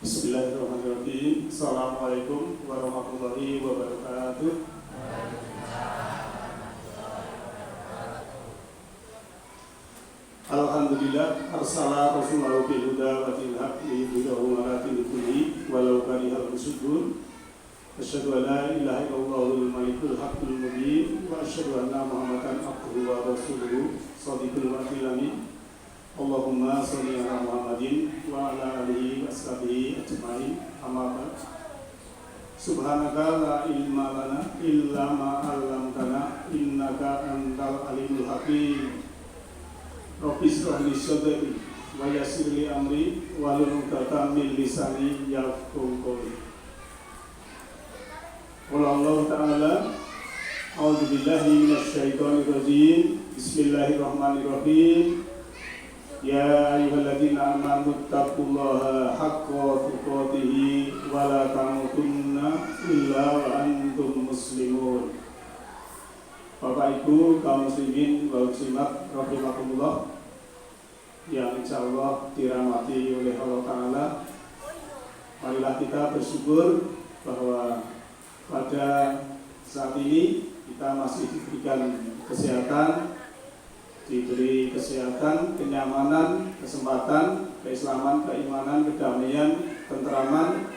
Bismillahirrahmanirrahim. Assalamualaikum warahmatullahi wabarakatuh. Alhamdulillah arsala rasulahu bil huda wa dinil haqqi liyudhhirahu 'ala dini kullihi walau karihal musyrikun. Asyhadu an la ilaha illallahul malikul haqqul mubin wa asyhadu anna Muhammadan abduhu wa rasuluhu shadiqul wa'dil amin. Allahumma sholli ala Muhammadin wa ala alihi wa sahbihi ajma'in. Amma ba'd. Subhanaka la ilma lana illa ma 'allamtana innaka antal alimul hakim. Rabbi shrah li sadri wa yassir li amri wahlul 'uqdatam min lisani yafqahu qawli. Qala Allah ta'ala a'udzu billahi minasy syaithanir rajim. Bismillahirrahmanirrahim. Ya ayyuhalladzina amanu taqullaha haqqa tuqatih wa la tamutunna illa wa antum muslimun. Bapak Ibu kaum muslimin wal muslimat rahimakumullah yang insyaallah dirahmati oleh Allah Ta'ala. Marilah kita bersyukur bahwa pada saat ini kita masih diberikan kesehatan, diberi kesehatan, kenyamanan, kesempatan, keislaman, keimanan, kedamaian, ketenteraman,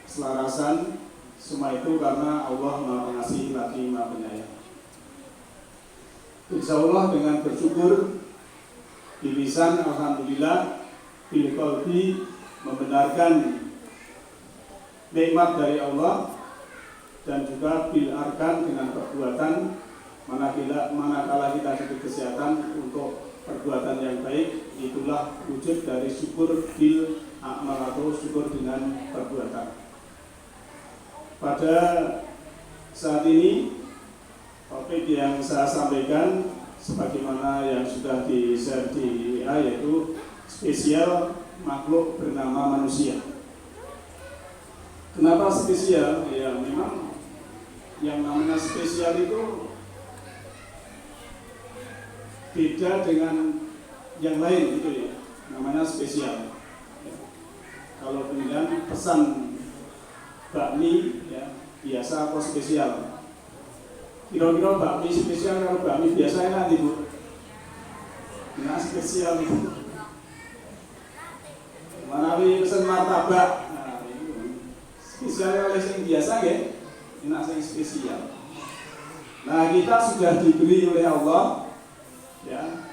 keselarasan. Semua itu karena Allah Maha Pengasih lagi Maha Penyayang. Insya Allah dengan bersyukur di lisan alhamdulillah, bil qalbi membenarkan nikmat dari Allah, dan juga bil arkan dengan perbuatan manakala kita diberi kesehatan untuk perbuatan yang baik, itulah wujud dari syukur bil amal atau syukur dengan perbuatan. Pada saat ini topik yang saya sampaikan sebagaimana yang sudah di-share di WA, yaitu spesial makhluk bernama manusia. Kenapa spesial? Ya memang yang namanya spesial itu beda dengan yang lain, gitu ya, namanya spesial. Kalau kemudian pesan bakmi ya biasa atau spesial, kira-kira bakmi spesial kalau bakmi biasa enak ibu, nah spesial itu manawi pesan martabak, nah itu spesial oleh yang biasa ya, enak yang spesial. Nah kita sudah diberi oleh Allah ya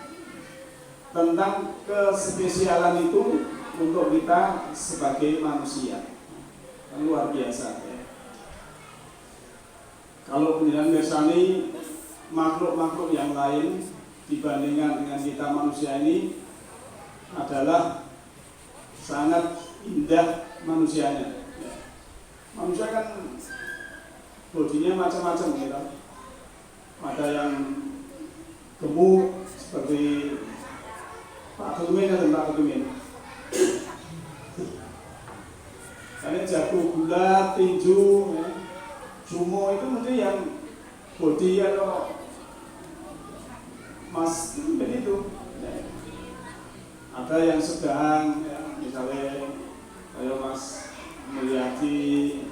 tentang kespesialan itu untuk kita sebagai manusia, luar biasa ya. Kalau kemudian misalnya makhluk-makhluk yang lain dibandingkan dengan kita manusia ini adalah sangat indah manusianya ya. Manusia kan bodinya macam-macam gitu. Ada yang gemuk seperti Pak Tumin atau Pak Tumin. Karena jago bulat, tinju, ya, sumo itu mesti yang body atau mas begitu. Ya. Ada yang sedang, ya, misalnya kayak Mas Mulyadi,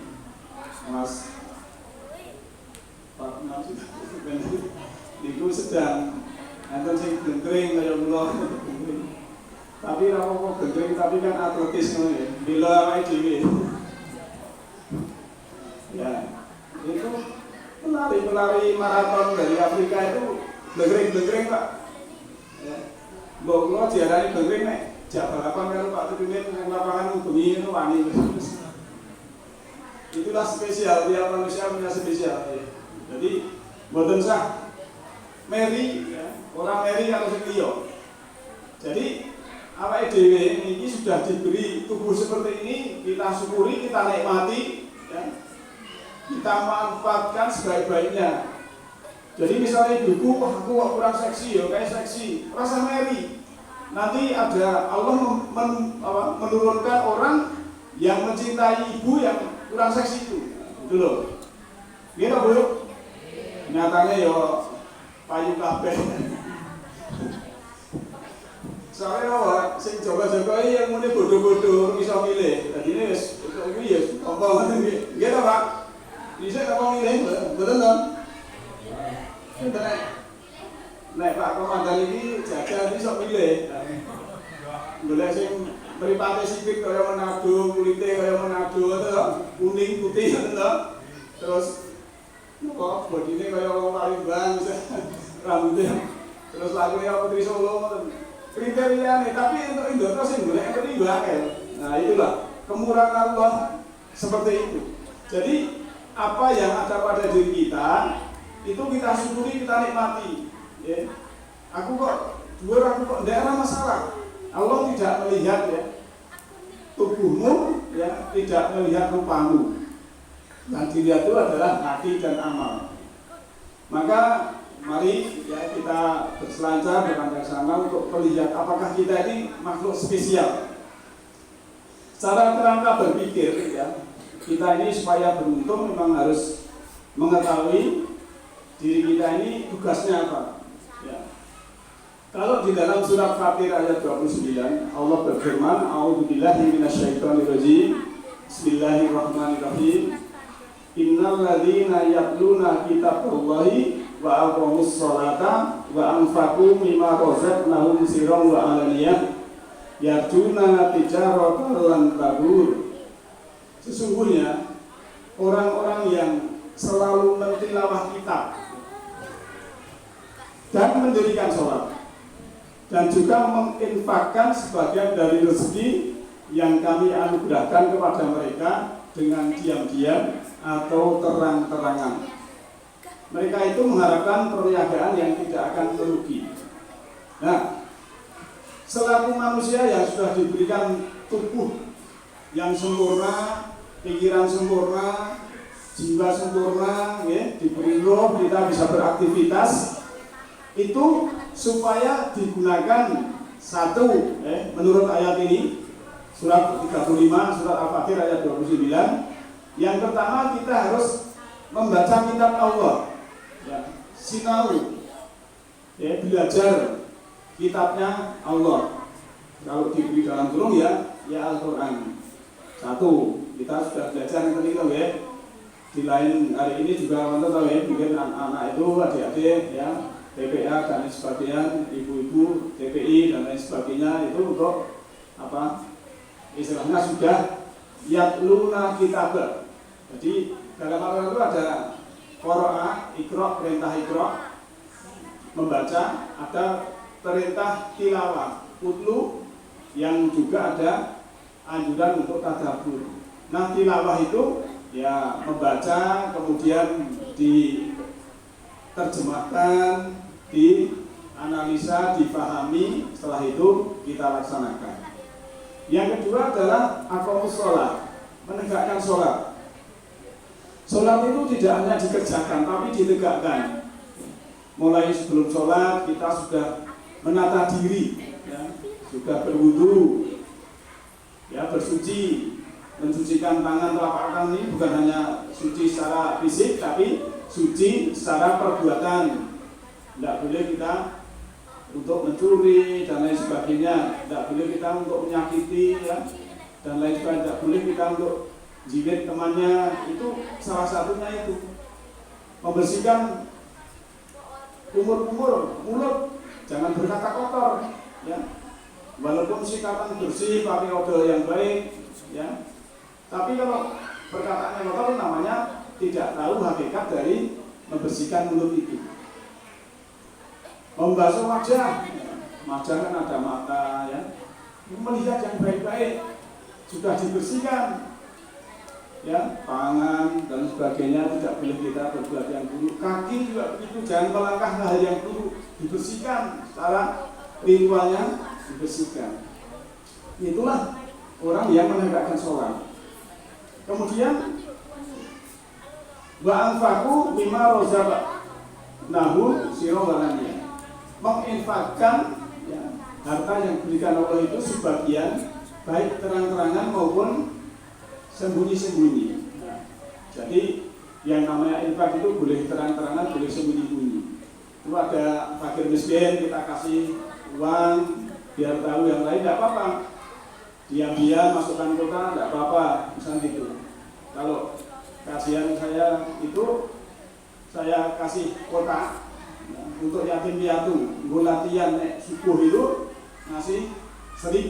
Mas Pak Nasi, itu sedang. Anton sing gendring kaya kula. Tapi ora kok gendring, tapi kan atletis ngono ya. Bela awake dhewe. Ya. Itu pelari maraton dari Afrika itu gendring-gendring, Pak. Ya. Mbok kula diarani gendring nek jak balapan karo Pak Tumin nang lapangan bengi ngono wani. Itulah spesial, tiap manusia punya spesial ya. Jadi mboten sah Mary ya. Orang Mary kalau sekiyo. Jadi awake dhewe ini sudah diberi tubuh seperti ini, kita syukuri, kita nikmati, ya. Kita manfaatkan sebaik-baiknya. Jadi misalnya ibuku, wah aku kok kurang seksi ya, kayak seksi, rasa Mary. Nanti ada Allah menurunkan orang yang mencintai ibu yang kurang seksi itu, gitu loh. Gitu Bu. Nyatanya ya payu kabeh. Soalnya apa? Sing jaga-jaga iki yang muni bodoh-bodoh iso milih. Dadine wis iki ya apa ngoten nggih. Nggih ta, Pak? Bisa apa milih? Betul to? Nek Pak Komandan iki jaga iso milih. Golek sing mripate sipit kaya Manado, kulite kaya Manado to, kuning putih to. Terus kok bodine kaya wong Palembang, rambutnya terus lagunya Putri Solo ngoten. Kriteriane, tapi untuk Indonesia sing golek ngene akeh. Nah, itulah kemurahan Allah seperti itu. Jadi apa yang ada pada diri kita itu kita syukuri, kita nikmati. Ya. Aku kok tidak ada masalah. Allah tidak melihat ya tubuhmu, ya, tidak melihat rupamu. Yang dilihat itu adalah hati dan amal. Maka mari ya kita berselancar berpandang sana untuk melihat apakah kita ini makhluk spesial. Secara kerangka berpikir ya, kita ini supaya beruntung memang harus mengetahui diri kita ini tugasnya apa. Ya. Kalau di dalam surat Fatir ayat 29 Allah berfirman, A'udzubillahi minasyaitonirrajim. Bismillahirrahmanirrahim. Innal ladzina yatluna kitaballahi wa aqamus sholata wa anfaqu mimma razaqnahum sirran wa alaniyah yarjuna tijaratan lan tabur. Sesungguhnya orang-orang yang selalu mentilawah kitab dan mendirikan sholat dan juga menginfakkan sebagian dari rezeki yang kami anugerahkan kepada mereka dengan diam-diam atau terang-terangan. Mereka itu mengharapkan perniagaan yang tidak akan merugi. Nah, selaku manusia yang sudah diberikan tubuh yang sempurna, pikiran sempurna, jiwa sempurna, ya, diberi roh, kita bisa beraktivitas, itu supaya digunakan satu, menurut ayat ini, surat 35, surat Al-Fatir ayat 29, yang pertama kita harus membaca kitab Allah. Ya, sinau, ya, belajar kitabnya Allah. Kalau diberi dalam kurung ya Al-Quran. Satu, kita sudah belajar yang tadi ya. Di lain hari ini juga kita tahu ya, mungkin anak-anak itu adik-adik ya, TPA dan lain sebagainya, ibu-ibu, TPI dan lain sebagainya itu untuk apa? Istilahnya sudah yatluna kitabah. Jadi dalam Al-Quran itu ada qira'a, iqra, perintah iqra, membaca, ada perintah tilawah, utlu, yang juga ada anjuran untuk tadabbur. Nah, tilawah itu ya membaca, kemudian diterjemahkan, dianalisa, difahami, setelah itu kita laksanakan. Yang kedua adalah aqamus sholat, menegakkan sholat. Sholat itu tidak hanya dikerjakan, tapi ditegakkan. Mulai sebelum sholat kita sudah menata diri, ya, sudah berwudu, ya, bersuci, mensucikan tangan telapak tangan ini bukan hanya suci secara fisik, tapi suci secara perbuatan. Tidak boleh kita untuk mencuri dan lain sebagainya, tidak boleh kita untuk menyakiti, ya, dan lain sebagainya, tidak boleh kita untuk jiwit temannya. Itu salah satunya itu membersihkan umur-umur, mulut, jangan berkata kotor, ya. Walaupun sikatan bersih, pakai odol yang baik, ya. Tapi kalau perkataannya kotor namanya tidak tahu hakikat dari membersihkan mulut itu. Membasuh wajah, wajah kan ada mata, ya. Melihat yang baik-baik sudah dibersihkan. Ya, tangan dan sebagainya tidak boleh kita berbuat yang buruk. Kaki juga begitu, jangan melangkah hal yang buruk, dibersihkan secara ritualnya, dibersihkan. Itulah orang yang menegakkan sholat. Kemudian wa anfaqu mimma razaqnahum sirran wa alaniyah, menginfakkan, ya, harta yang diberikan Allah itu sebagian baik terang-terangan maupun sembunyi-sembunyi. Nah, jadi yang namanya infak itu boleh terang-terangan, boleh sembunyi-sembunyi. Itu ada fakir miskin kita kasih uang, biar tahu yang lain tidak apa-apa. Diam-diam masukkan kota tidak apa-apa, misalnya gitu. Kalau kajian saya itu saya kasih kota untuk yatim piatu, gue latihan subuh itu ngasih 1.000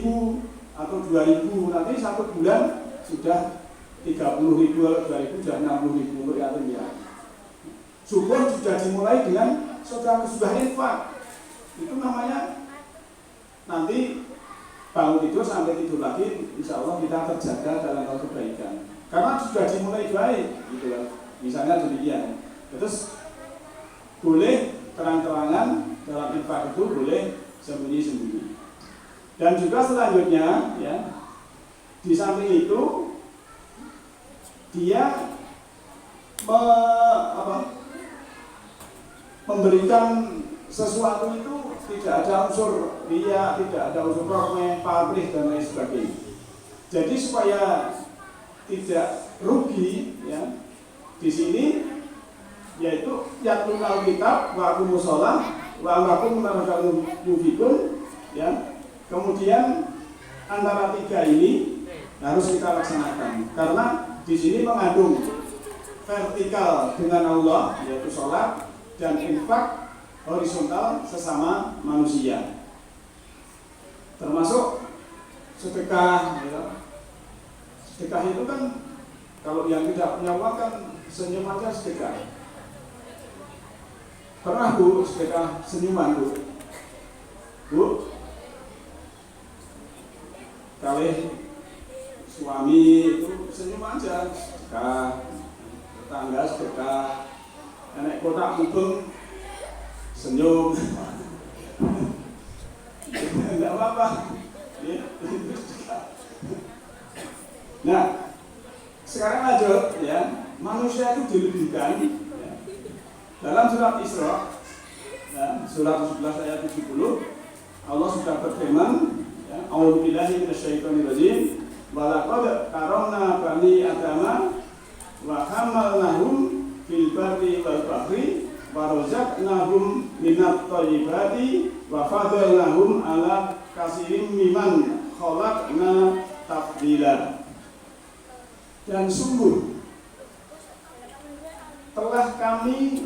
atau 2.000, nanti 1 bulan sudah 30.000 atau 2.000 sudah 60.000 untuk yatim piatu. Subuh sudah dimulai dengan sudah infak, itu namanya nanti bangun tidur sampai tidur lagi, insya Allah kita terjaga dalam hal kebaikan. Karena sudah dimulai baik, gitu lah. Misalnya demikian. Terus boleh terang-terangan dalam infak itu, boleh sembunyi-sembunyi. Dan juga selanjutnya, ya, di samping itu dia memberikan sesuatu itu tidak ada unsur riya, tidak ada unsur rokmeh, pamrih dan lain sebagainya. Jadi supaya tidak rugi, ya, di sini yaitu yatlunal kitab wa aqimus shalah wa amrakum ma'rufun mufikun, ya. Kemudian antara 3 ini harus kita laksanakan karena di sini mengandung vertikal dengan Allah yaitu sholat dan infak horizontal sesama manusia, termasuk sedekah, ya. Sedekah itu kan kalau yang tidak punya uang kan senyum aja sedekah. Pernah Bu sedekah senyuman Bu? Bu? Kali suami itu senyum aja sedekah, tetangga sedekah, nenek kotak mubeng senyum, tidak apa-apa. Nah, sekarang lanjut, ya, manusia itu dilebihkan, ya. Dalam surat Isra, ya, surat 11 ayat 70, Allah sudah berfirman, ya, A'udzubillahi minasyaitonirrajim, walaqad karamna bani adama wa hamalnahum fil barri wal bahri wa razaqnahum minat thayyibati wa fadalnahum ala katsirin mimman khalaqna tafdila. Dan sungguh telah kami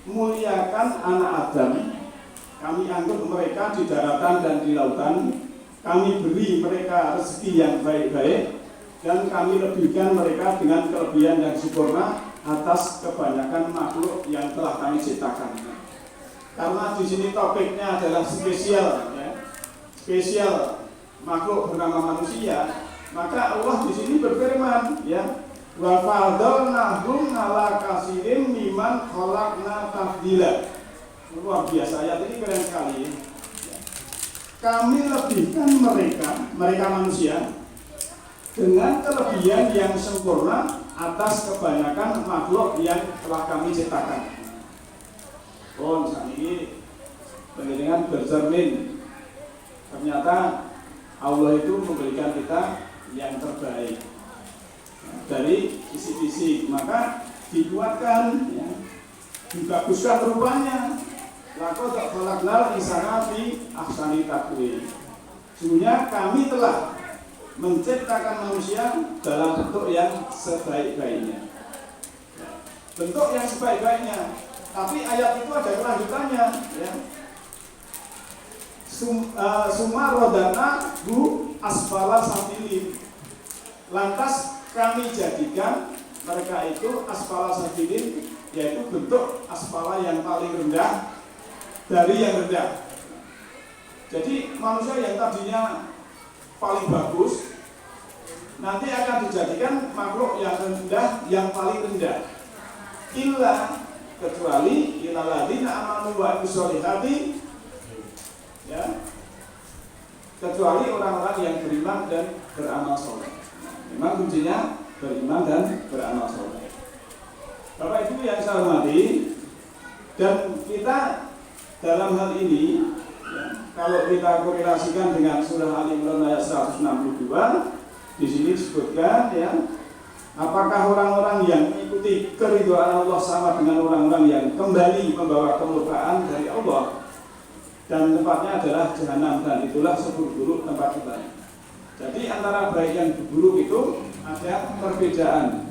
muliakan anak Adam, kami angkut mereka di daratan dan di lautan, kami beri mereka rezeki yang baik-baik, dan kami lebihkan mereka dengan kelebihan yang sempurna atas kebanyakan makhluk yang telah kami ciptakan. Karena di sini topiknya adalah spesial, ya, spesial makhluk bernama manusia, maka Allah di sini berfirman, ya, wa fadalnahum ala katsirin mimman khalaqna tafdila. Luar biasa, ayat ini keren sekali, ya. Kami lebihkan mereka manusia dengan kelebihan yang sempurna atas kebanyakan makhluk yang telah kami ciptakan. Oh, saat ini pengiringan bercermin, ternyata Allah itu memberikan kita yang terbaik dari sisi fisik, maka dikuatkan, ya, dibaguskan rupanya. Laqad khalaqnal insana fi ahsani taqwim. Sesungguhnya kami telah menciptakan manusia dalam bentuk yang sebaik-baiknya. Bentuk yang sebaik-baiknya. Tapi ayat itu ada kelanjutannya, ya. Summa rodana hu asfala safilin. Lantas kami jadikan mereka itu asfala safilin, yaitu bentuk asfala yang paling rendah dari yang rendah. Jadi manusia yang tadinya paling bagus nanti akan dijadikan makhluk yang rendah, yang paling rendah. Illa, kecuali illalladzina amanu wa amilus solihati, ya, kecuali orang-orang yang beriman dan beramal soleh. Memang kuncinya beriman dan beramal soleh. Bapak Ibu yang saya hormati, dan kita dalam hal ini, ya, kalau kita korelasikan dengan surah Ali Imran ayat 162, di sini disebutkan, ya, apakah orang-orang yang mengikuti keridhaan Allah sama dengan orang-orang yang kembali membawa kemurkaan dari Allah? dan tempatnya adalah jahanam, dan itulah seburuk-buruk tempat tinggalnya. Jadi antara baik yang buruk itu ada perbedaan.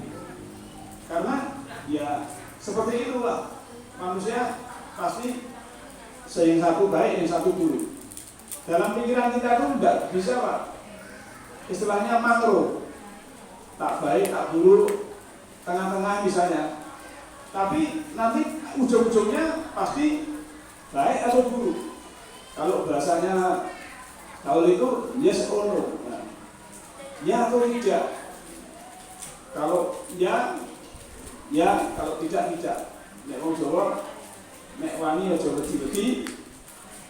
Karena ya seperti itulah manusia pasti yang satu baik, yang satu buruk. Dalam pikiran kita itu tidak bisa Pak, istilahnya makro, tak baik, tak buruk, tengah-tengah misalnya. Tapi nanti ujung-ujungnya pasti baik atau buruk. Kalau bahasanya kalau itu yes or no, ya atau tidak. Kalau ya, kalau tidak. Nek wong Jawa, nek wani aja wedi-wedi,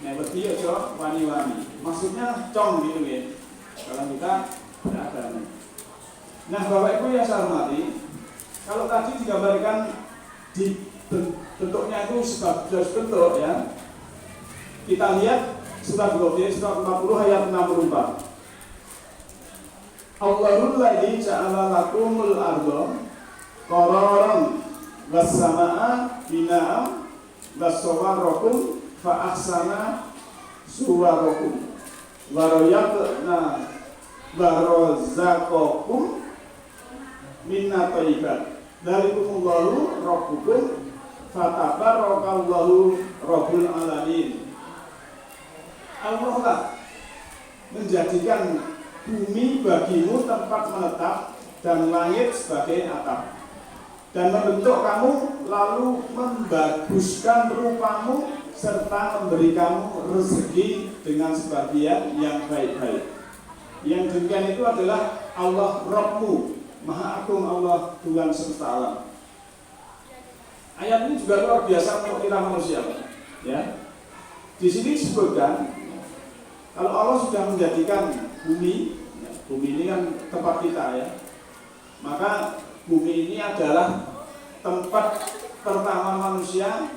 nek wedi aja wani-wani. Maksudnya cong gitu ya. Kalau kita beragama. Nah, Bapak Ibu yang saya hormati, kalau tadi digambarkan di bentuknya itu sebagai bentuk ya. Kita lihat surat Ghafir surat 40 ayat 64. Allahul ladzi ja'ala lakumul arda qararan was samaa bina'an was-sawarakum fa ahsana suwarakum wa rayatna barazaqakum minna thayyibat dzalikumullahu rabbukum fatabarakallahu rabbul alamin. Allah lah menjadikan bumi bagimu tempat menetap dan langit sebagai atap, dan membentuk kamu lalu membaguskan rupamu serta memberi kamu rezeki dengan sebagian yang baik-baik. Yang demikian itu adalah Allah Rabbmu, Maha Agung Allah Tuhan semesta alam. Ayat ini juga luar biasa untuk kita manusia, ya. Di sini disebutkan kalau Allah sudah menjadikan bumi ini kan tempat kita ya, maka bumi ini adalah tempat pertama manusia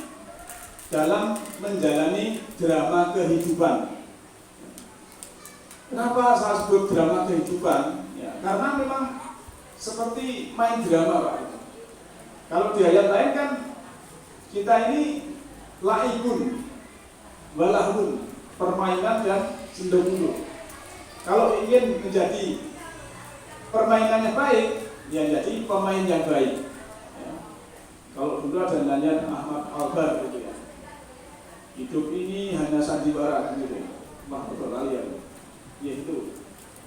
dalam menjalani drama kehidupan. Kenapa saya sebut drama kehidupan? Ya, karena memang seperti main drama Pak. Kalau di ayat lain kan kita ini laikun, walahun, permainan dan sendok-sendok. Kalau ingin menjadi permainannya baik, ya jadi pemain yang baik. Ya. Kalau dulu ada nanya Ahmad Albar gitu ya. Hidup ini hanya sandiwara gitu. Mah betul kalian. Ya itu.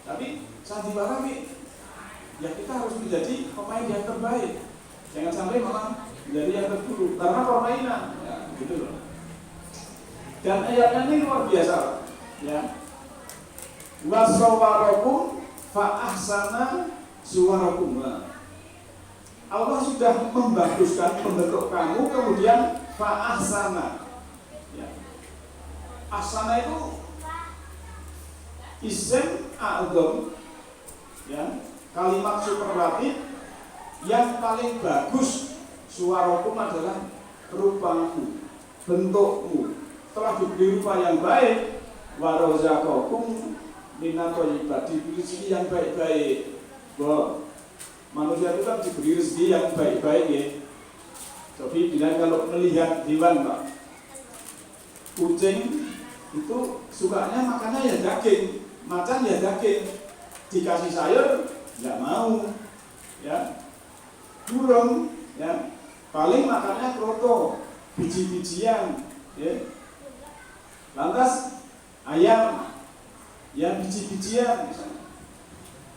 Tapi sandiwara ya kita harus menjadi pemain yang terbaik. Jangan sampai malah menjadi yang terburuk karena permainan. Ya, gitu loh. Dan ayatnya ini luar biasa, ya. Wasawarakum fa ahsana suwarakum. Allah sudah membaguskan membentuk kamu, kemudian fa ahsana. Ya. Ahsana itu isim a'dzam, ya, kalimat superlatif yang paling bagus. Suwarakum adalah rupamu, bentukmu. Telah diberi rupa yang baik, warazaqakum minatoyibat, diberi rezeki yang baik-baik. Bahwa manusia itu kan diberi rezeki yang baik-baik ya. Tapi bila kalau melihat hewan Pak, kucing itu sukanya makannya ya daging, macan ya daging, dikasih sayur nggak mau, ya. Burung ya paling makannya kroto, biji-bijian, ya. Lantas ayam ya biji-bijian misalnya.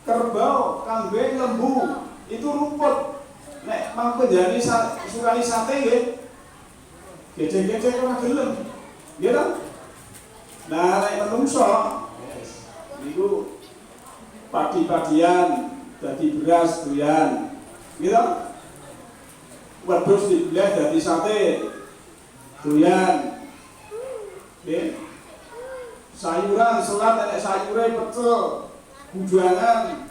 Kerbau, kambing, lembu itu rumput. Nek mang penjani sukani sate nggih. Gede-gede ora gelem. Nggih ta? Nah, nek menungso niku padi-padian dadi beras doyan. Nggih ta? Wedhus dibelah dadi sate doyan. Nggih. Sayuran selat nek sayure pecel, bujangan.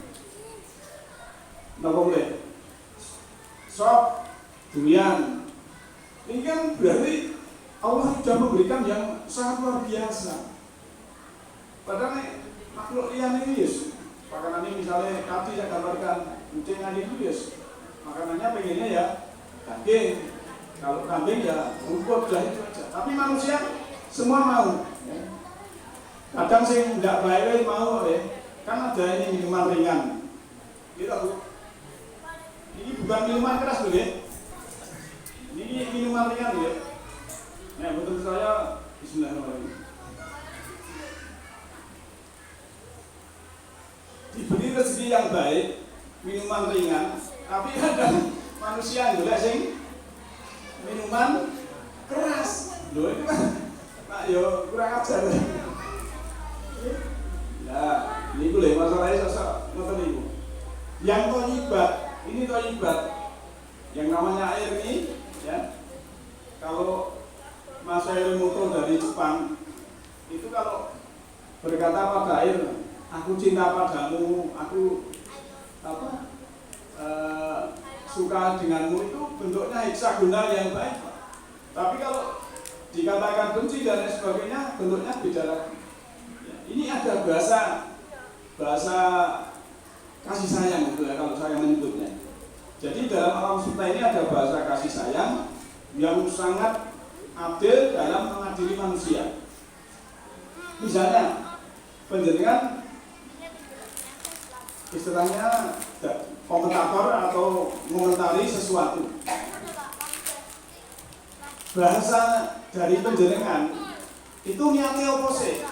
Napa boleh? Sop, doyan. Ini kan berarti Allah sudah memberikan yang sangat luar biasa. Padahal makhluk liyan ini yes, makanannya misalnya tadi saya gambarkan kucing aja itu yes, makanannya pengennya ya daging. Kalau kambing ya rumput dah itu aja. Tapi manusia semua mau. Ya. Kadang sing ndak baik mau kan ada ini minuman ringan. Gitu Bu. Ini bukan minuman keras Bu ya. Ini minuman ringan ya. Nah, menurut saya bismillahirrahmanirrahim. Diberi rezeki yang baik, minuman ringan, tapi ada manusia yang golek sing minuman keras. Loh itu kan Pak yo kurang ajar. Ya, ini boleh masalahnya sosok ngoten niku. Yang thayyibat, ini thayyibat. Yang namanya air ini ya. Kalau Mas Moto dari Jepang itu kalau berkata pada air, aku cinta padamu, aku suka denganmu, itu bentuknya heksagonal yang baik. Tapi kalau dikatakan benci dan lain sebagainya, bentuknya beda lagi. Ini ada bahasa kasih sayang gitu ya, kalau saya menyebutnya. Jadi dalam alam semesta ini ada bahasa kasih sayang yang sangat adil dalam mengadili manusia. Misalnya penjenengan istilahnya komentator atau mengomentari sesuatu, bahasa dari penjenengan itu niatnya opposite.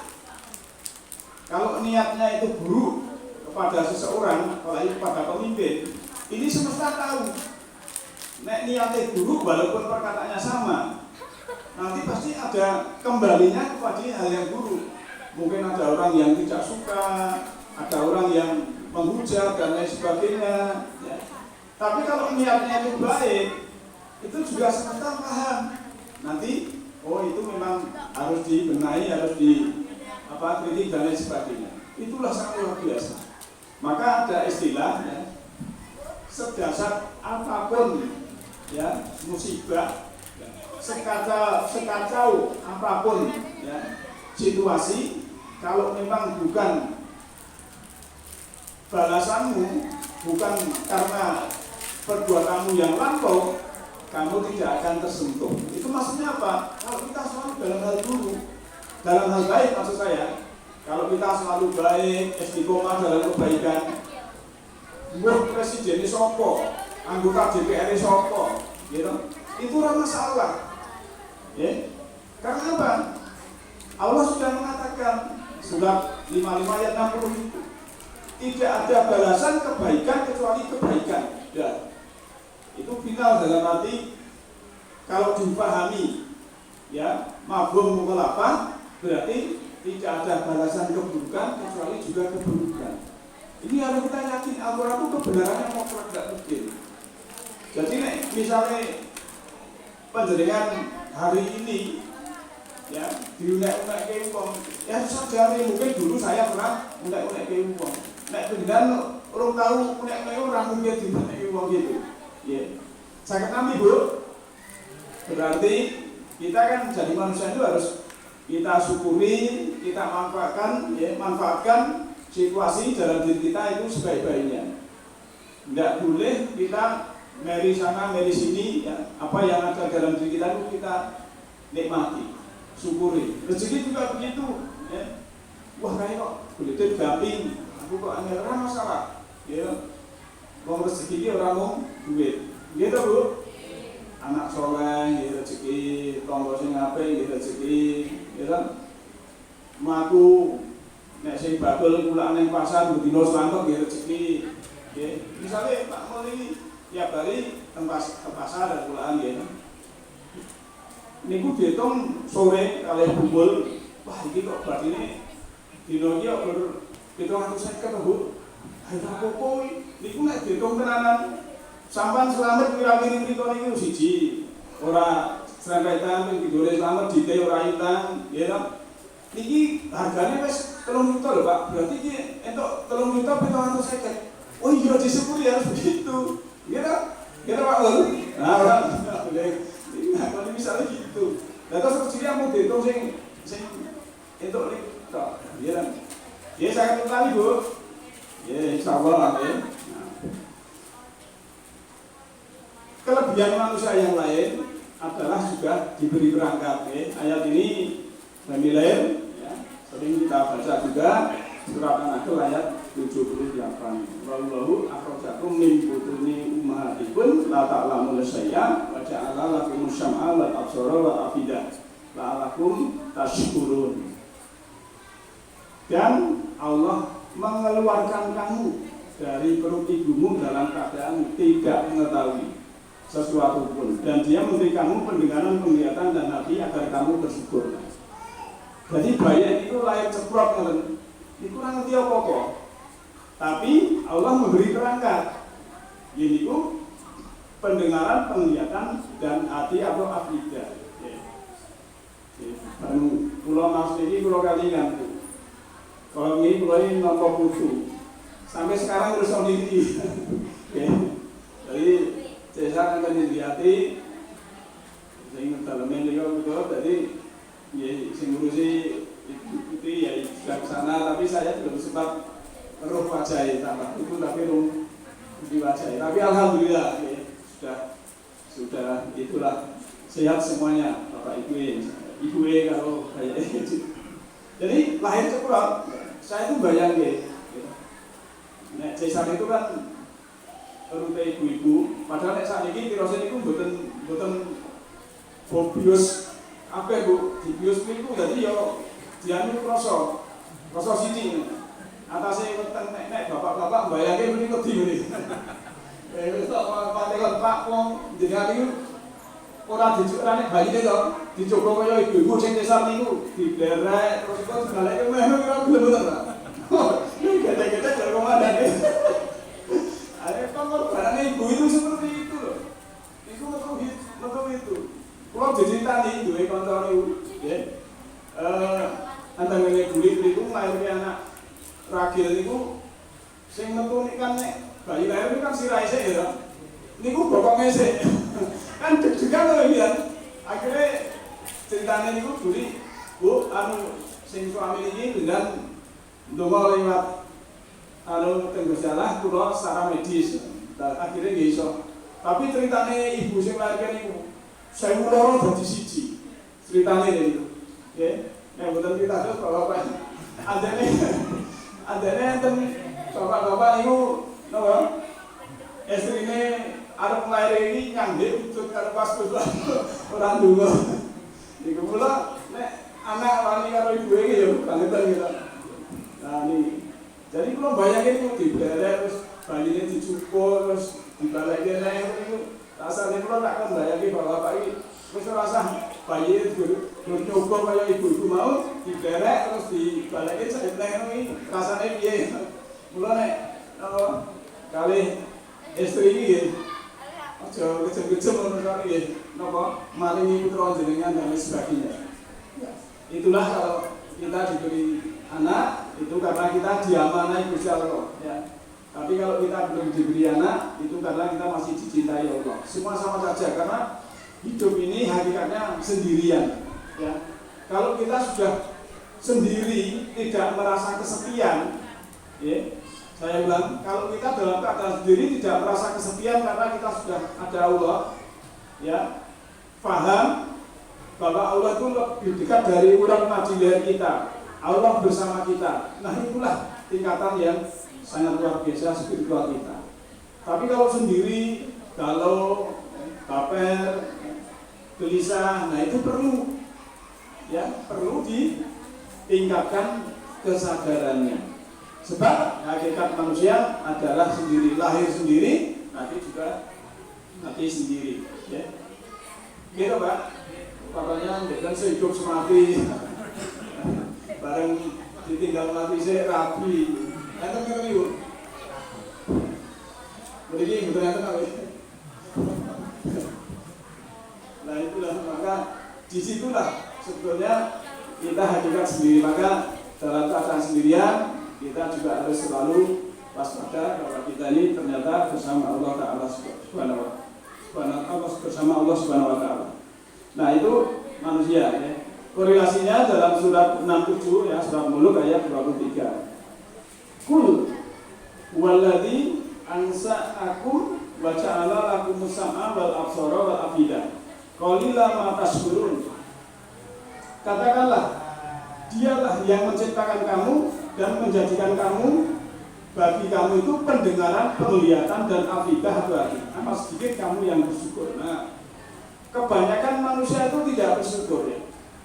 Kalau niatnya itu buruk kepada seseorang, apalagi kepada pemimpin, ini semesta tahu. Nek niatnya buruk walaupun perkataannya sama, nanti pasti ada kembalinya kepada hal yang buruk. Mungkin ada orang yang tidak suka, ada orang yang menghujat dan lain sebagainya. Ya. Tapi kalau niatnya itu baik, itu juga semesta paham. Nanti, oh itu memang harus dibenahi, harus kritik dan lain sebagainya. Itulah sangat luar biasa. Maka ada istilah ya, sedasar apapun ya musibah, sekacau apapun ya situasi, kalau memang bukan balasanmu, bukan karena perbuatanmu yang lampau, kamu tidak akan tersentuh. Itu maksudnya apa? Kalau kita selalu dalam hal buruk, dalam hal baik maksud saya, kalau kita selalu baik, istiqomah dalam kebaikan, buat presiden sopo, anggota DPR sopo, gitu, itu ora masalah. Ya. Karena apa? Allah sudah mengatakan surat 55 ayat 60 itu tidak ada balasan kebaikan kecuali kebaikan. Ya. Itu final dalam arti kalau dipahami ya mafhum mukhalafah berarti tidak ada balasan keburukan kecuali juga keburukan. Ini harus kita yakin Al-Quran itu kebenarannya mutlak tidak mungkin. Jadi misalnya panjenengan hari ini ya diunek-unek ke uang, ya sadari mungkin dulu saya pernah unek-unek ke uang. Nek panjenengan orang tahu unek-unek orang mungkin diunek ke uang gitu. Ya, saya kenal Bu. Berarti kita kan jadi manusia itu harus kita syukuri, kita manfaatkan situasi dalam diri kita itu sebaik-baiknya. Tidak boleh kita meri sana, meri sini, ya, apa yang ada dalam diri kita itu kita nikmati, syukuri. Rezeki juga begitu. Ya. Wah kayak kok kulitin gamping, aku kok angel orang masalah. Ya, mau rezeki dia orang mau duit, gitu Bu. Anak soleh, gitu rezeki, tonggo sing apik, gitu rezeki, gitu. Maku nek sing bakul kula nang pasar dino slantok nggih rezeki. Nggih. Misale Pak Muli tiap hari teng pasar dan kulaan nggih. Niku diitung sore kalih kumpul, wah iki kok batine dino iki kok ber 750 Bu. Ayo apa-apa niku nek diitung tenanan sampean selamat kira-kira mriku niku siji. Ora serempetan ping digore selamat dite ora ilang, nggih to. Niki harganya wis 3 juta lho Pak, berarti iki entuk 3 juta 750. Oh iya disyukuri harus begitu. Gitu. Gitu Pak Lur. Nah, kalau misalnya gitu. Lah terus rezeki mau dihitung sing entuk nek tok. Iya kan. Ya saya kembali Bu. Ya insyaallah ya. Kelebihan manusia yang lain adalah juga diberi perangkat ya. Ayat ini kami lahir ya, Sering kita baca juga surat An-Nahl ayat 78. Wallahu akhrajakum min butuni ummahatikum la ta'lamuna syai'an wa ja'ala lakumus sam'a wal absara wal afidah la'allakum tashkurun. Dan Allah mengeluarkan kamu dari perut ibumu dalam keadaan tidak mengetahui sesuatu pun, dan Dia memberi kamu pendengaran, penglihatan dan hati agar kamu bersyukur. Jadi bayi itu lahir ceprot, itu kurang ngerti apa-apa. Tapi Allah memberi perangkat, ini ku pendengaran, penglihatan dan hati atau afidah. Dan pulau mas ini pulau Kalingan tuh. Kalau ini pulau ini nomor putu. Sampai sekarang terus sendiri. Jadi saya akan dilihat, saya ingin dalamnya juga betul. Jadi saya ngurusi itu ya sudah ke sana, tapi saya belum sempat roh wajah tambah itu, tapi roh di wajah. Tapi alhamdulillah sudah itulah sehat semuanya, bapak ibu kalau kayak itu. Jadi lahir cepat, saya itu bayangin. Nek saat itu kan rute ibu-ibu, padahal nek saat ini tirosin itu bukan fobius apa bu, di bius itu jadi yo dianu kroso sini. Atasnya nek bapak-bapak bayangin ini kok di ini. Pak wong jenengan itu ora dicukurane bayi itu dicoba kaya ibu-ibu sing desa niku diderek terus kok galake meh ora gelem ta. Gede-gede dari komandan. Ada pengorbanan ibu itu seperti itu loh. Itu betul itu. Kalau diceritani duwe kanca niku, nggih. Antangane kulit niku nglairke anak ragil niku sing metu kan nek bayi lahir kan sirahe sik ya. Niku bokonge sik. Kan deg-degan lho ya. Akhirnya ceritanya niku duli, Bu, sing suami ini dengan ndonga liwat tenggesalah kula secara medis. Akhirnya nggih iso. Tapi ceritanya ibu sing lahirkan niku saya loro dadi siji. Ceritane niku. Nggih. Nek mboten kita terus bapak andene enten bapak-bapak niku napa? Estrine arep lair iki nyandek utut karo pas ora ndonga. Niku mula nek anak wani karo ibu iki ya bangetan gitu. Nah ini, jadi kalau bayangin itu dibelerek terus bayinya dicukur terus dibalikin itu rasanya kalau tak akan bayangin bahwa bapak ini terus rasa bayi itu nyoba kayak ibu-ibu mau dibelerek terus dibalikin saya ini rasanya biaya mulai kali istri ini aja kejem-kejem menurut ini maling putra jenengan dan sebagainya. Itulah kalau kita diberi anak itu karena kita diamanai Gusti Allah ya. Tapi kalau kita belum diberi anak itu karena kita masih dicintai Allah. Semua sama saja karena hidup ini hakikatnya sendirian ya. Kalau kita sudah sendiri tidak merasa kesepian ya. Saya bilang kalau kita dalam keadaan sendiri tidak merasa kesepian karena kita sudah ada Allah ya. Paham bahwa Allah itu lebih dekat dari ulang majilian kita. Allah bersama kita. Nah itulah tingkatan yang sangat luar biasa spiritual kita. Tapi kalau sendiri, kalau baper, gelisah, nah itu perlu ditingkatkan kesadarannya. Sebab hakikat manusia adalah sendiri, lahir sendiri, nanti juga mati sendiri. Ya. Gitu Pak. Katanya dengan sehidup semati. Bareng ditinggal mati saya rapi. Enten kan ibu. Begini betul enten apa? Nah itulah maka disitulah sebetulnya kita hakikat sendiri. Maka dalam keadaan sendirian kita juga harus selalu waspada bahwa kita ini ternyata bersama Allah Taala Subhanahu wa Taala. Nah itu manusia ya. Korelasinya dalam surat 67 ya, surat Mulk ayat 23. Kul walladzi ansa'akum wa ja'ala lakumus sam'a wal absara wal afidah. Qalilan ma tashkurun. Katakanlah Dialah yang menciptakan kamu dan menjadikan kamu, bagi kamu itu pendengaran, penglihatan, dan afidah atau hati. Apa sedikit kamu yang bersyukur. Nah, kebanyakan manusia itu tidak bersyukur ya.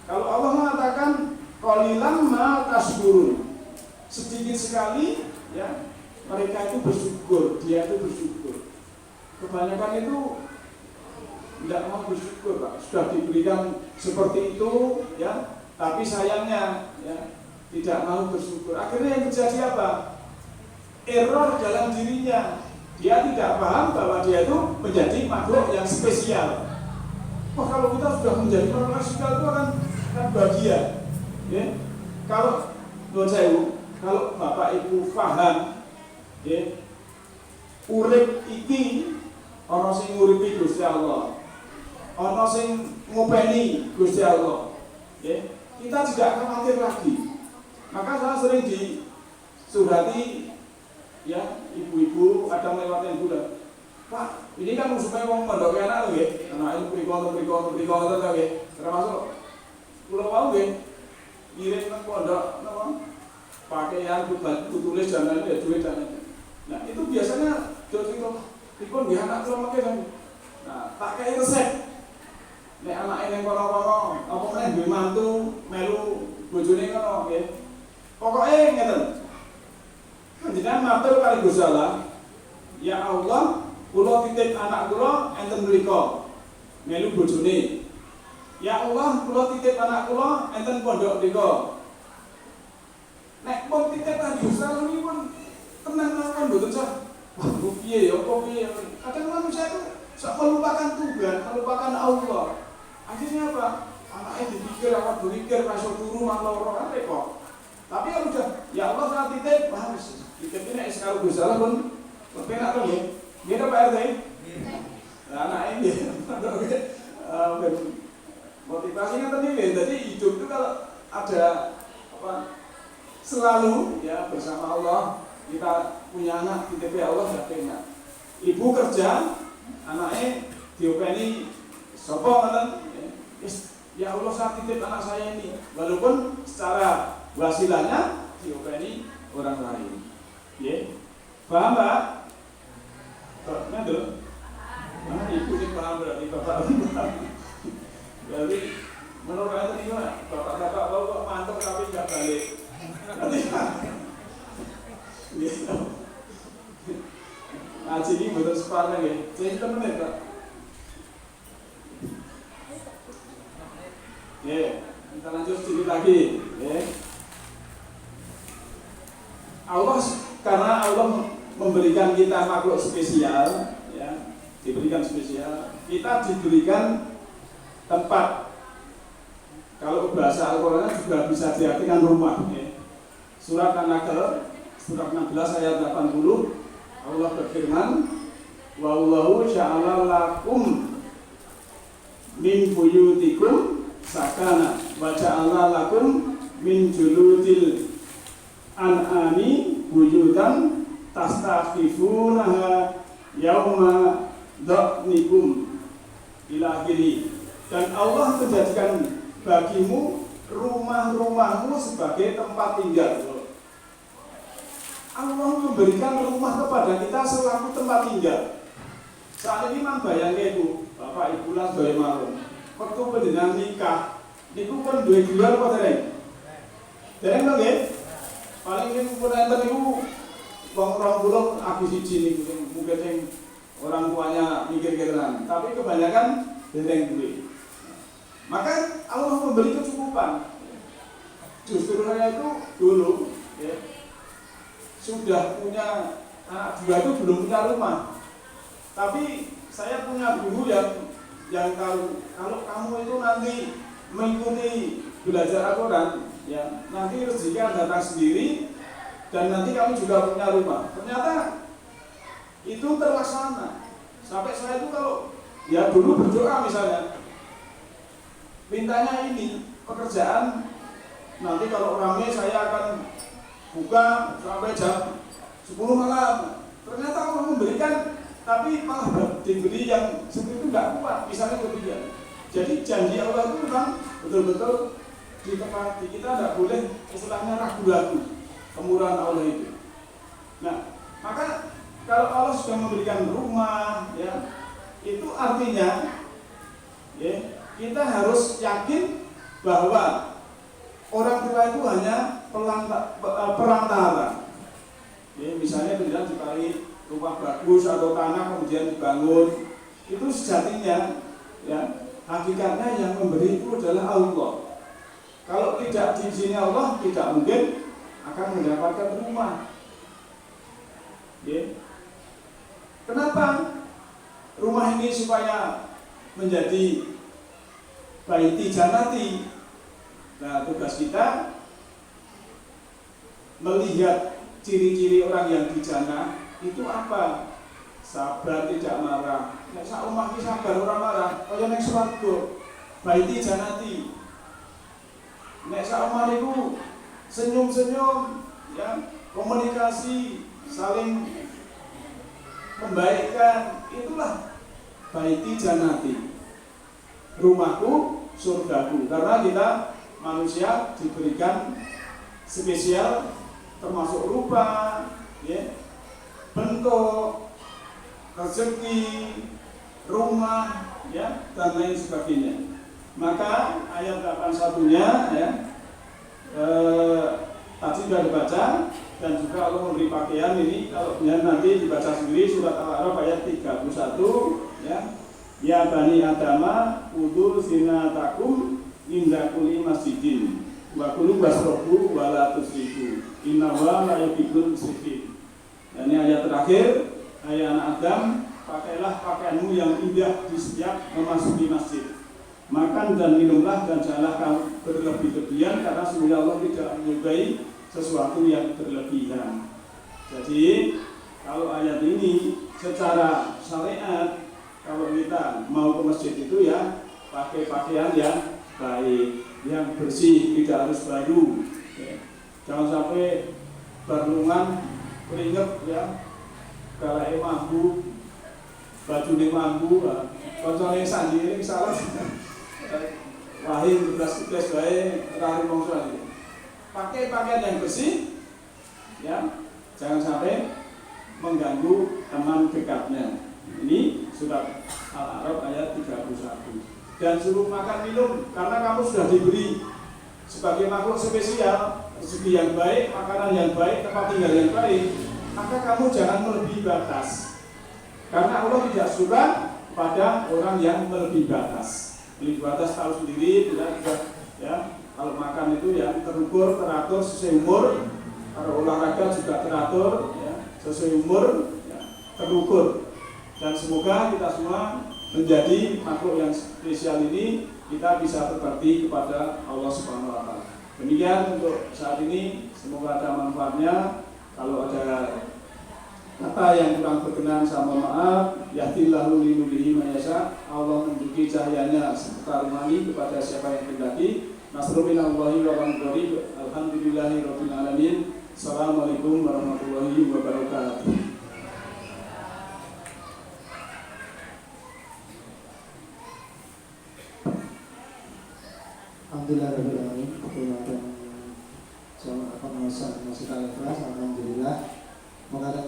Kalau Allah mengatakan qalilan ma tashkurun, sedikit sekali ya mereka itu bersyukur, dia itu bersyukur. Kebanyakan itu tidak mau bersyukur, Pak. Sudah diberikan seperti itu ya, tapi sayangnya ya tidak mau bersyukur. Akhirnya yang terjadi apa? Error dalam dirinya. Dia tidak paham bahwa dia itu menjadi makhluk yang spesial. Wah, kalau kita sudah menjadi makhluk spesial itu kan bahagia. Ya. Kalau menurut saya, kalau Bapak Ibu paham, ya, urip iki ana sing nguripi Gusti Allah, ana sing ngopeni Gusti Allah, ya, kita tidak khawatir lagi. Maka saya sering disurati ya ibu-ibu ada melewati bulan, Pak, ini kan supaya mau mendoki anak lho nggih, anak mriko termasuk kula wau nggih ngirim nang pondok napa pakaian tulis dan lain-lain duit dan lain. Nah, itu biasanya cerita pripun nggih anak kula mengke kan. Nah, tak kei resep. Nek anake ning kono-kono apa meneh duwe mantu melu bojone ngono nggih. Pokoke ngeten. Jenengan matur kali Gusti Allah, ya Allah, kula titip anak kula enten mriku melu bojone. Ya Allah, kula titip anak kula enten pondok mriku. Nek pun titip kan Gusti Allah niku pun tenang mawon mboten sah. Wah, piye ya, kok piye. Kadang manusia itu sak melupakan Tuhan, melupakan Allah. Akhirnya apa? Anaknya dipikir apa berpikir masuk turu loro kan repot. Tapi kalau sudah ya Allah saya titip, harus titip ini sekarang Gusti Allah pun penak to nggih. Nggih Pak RT. Nah, anak ini motivasinya tadi jadi hidup itu kalau ada apa selalu ya bersama Allah, kita punya anak titip Allah sudah enak. Ibu kerja, anaknya diopeni sapa ngoten. Ya Allah saya titip anak saya ini, walaupun secara wasilahnya diopeni orang lain. Ya, paham Pak? Betul. Mana ibu sih paham berarti bapak paham. Jadi menurut saya tadi bapak-bapak kok mantap tapi nggak balik. Ngaji ini betul separah ya. Jadi temen Pak. Ya, kita lanjut sedikit lagi. Ya. Allah, karena Allah memberikan kita makhluk spesial, ya, diberikan spesial, kita diberikan tempat. Kalau bahasa Al-Quran juga bisa diartikan rumah. Ya. Surat An-Nahl, surat 16 ayat 80, Allah berfirman, wallahu sya'ala lakum min buyutikum sakana wa ja'ala lakum min juludil an'ami buyutan tastakhifunaha yauma dha'nikum ila akhiri. Dan Allah menjadikan bagimu rumah-rumahmu sebagai tempat tinggal. Allah memberikan rumah kepada kita selaku tempat tinggal. Saat ini memang bayangnya itu Bapak Ibu lah sebagai marun. Waktu penjenengan nikah, niku pun duwe gelar apa dereng? Dereng lho nggih. Paling niku pun enten niku wong 20 aku siji niku mungkin sing orang tuanya mikir ketenan, tapi kebanyakan dereng duwe. Maka Allah memberi kecukupan. Justru saya itu dulu ya, sudah punya anak dua itu belum punya rumah. Tapi saya punya guru yang kalau kamu itu nanti mengikuti belajar Al-Quran, ya nanti rezeki akan datang sendiri dan nanti kamu juga punya rumah. Ternyata itu terlaksana. Sampai saya itu kalau ya dulu berdoa misalnya, mintanya ini pekerjaan. Nanti kalau ramai saya akan buka sampai jam 10 malam. Ternyata Allah memberikan, tapi malah diberi yang seperti itu tidak kuat, misalnya ketiga. Jadi janji Allah itu memang betul-betul ditepati. Kita tidak boleh istilahnya ragu-ragu kemurahan Allah itu. Nah, maka kalau Allah sudah memberikan rumah, ya, itu artinya, ya, kita harus yakin bahwa orang tua itu hanya perantara. Ya, misalnya kemudian dicari rumah bagus atau tanah kemudian dibangun, itu sejatinya, ya, hakikatnya yang memberi itu adalah Allah. Kalau tidak diizini Allah, tidak mungkin akan mendapatkan rumah. Ya. Kenapa rumah ini supaya menjadi baiti janati? Nah, tugas kita melihat ciri-ciri orang yang di jannah itu apa? Sabar, tidak marah. Nek sak omah ki sabar ora marah, kaya ning swarga. Baiti janati. Nek sak omah niku senyum-senyum, ya, komunikasi, saling membaikkan, itulah baiti janati. Rumahku, surgaku. Karena kita manusia diberikan spesial termasuk rupa, ya, bentuk, rezeki, rumah, ya, dan lain sebagainya. Maka ayat 81-nya, ya, tadi sudah dibaca, dan juga Allah memberi pakaian ini. Kalau nanti dibaca sendiri surat Al-A'raf ayat 31, ya, ya bani adama udul zinatakum inda kulli masjidin wa kulu wasrobu wa la tusrifu innallaha la yuhibbul musrifin. Dan ini ayat terakhir, hai anak Adam, pakailah pakaianmu yang indah di setiap memasuki masjid. Makan dan minumlah dan janganlah kamu berlebih-lebihan, karena sesungguhnya Allah tidak menyukai sesuatu yang berlebihan. Jadi kalau ayat ini secara syariat, kalau kita mau ke masjid itu ya pakai pakaian yang baik, yang bersih, tidak harus baru, ya. Jangan sampai berlungan keringet, ya, galake mampu, bajune mampu, koncone sandiri salah. Wahim tugas-tugas bae karo mongso iki. Pakai pakaian yang bersih, ya, jangan sampai mengganggu teman dekatnya. Ini surat Al-A'raf ayat 31. Dan suruh makan minum, karena kamu sudah diberi sebagai makhluk spesial rezeki yang baik, makanan yang baik, tempat tinggal yang baik, maka kamu jangan melebihi batas. Karena Allah tidak suka pada orang yang melebihi batas. Melebihi batas tahu sendiri, tidak juga, ya. Kalau makan itu ya terukur, teratur sesuai umur. Kalau olahraga juga teratur, ya, sesuai umur, ya, terukur. Dan semoga kita semua menjadi makhluk yang spesial ini, kita bisa berbakti kepada Allah Subhanahu wa Ta'ala. Demikian untuk saat ini, semoga ada manfaatnya. Kalau ada kata yang kurang berkenan, sama maaf. Yahdillahu li nurihi man yasha. Allah menunjuki cahayanya serta rumani kepada siapa yang kehendaki. Nasrul minallahi wa barakatuh. Alhamdulillahirabbil alamin. Assalamualaikum warahmatullahi wabarakatuh. Alhamdulillahirabbil alamin. Pengajian jamaah pengawasan Masjid Al-Ikhlas, alhamdulillah.